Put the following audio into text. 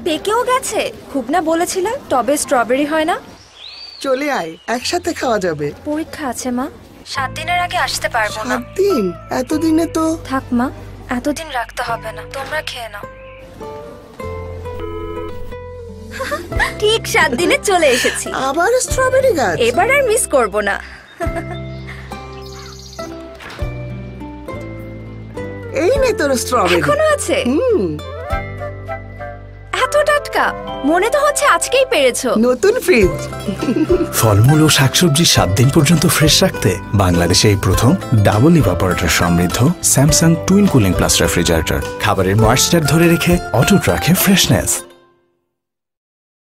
পেকেও গেছে? খুব না বলেছিলে টবে স্ট্রবেরি হয় না? চলে আয়, একসাথে খাওয়া যাবে। পরীক্ষা আছে মা, 7 দিনের আগে আসতে পারবো না। 7 দিন? এতদিনে তো। থাক মা, এতদিন রাখতে হবে না, তোমরা খেয়ে নাও। ঠিক 7 দিনে চলে এসেছি। আবার স্ট্রবেরি গাছ? এবার আর মিস করব না। এই নে তোর স্ট্রবেরি। এখনো আছে? এত টাটকা, মনে তো হচ্ছে আজকেই পেরেছো। নতুন ফ্রিজ। ফলমূল ও শাকসবজি 7 দিন পর্যন্ত ফ্রেশ রাখতে বাংলাদেশে এই প্রথম ডাবল ইভাপোরেটর সমৃদ্ধ Samsung twin cooling plus refrigerator. খাবারের ময়েশ্চার ধরে রেখে অটুট রাখে ফ্রেশনেস।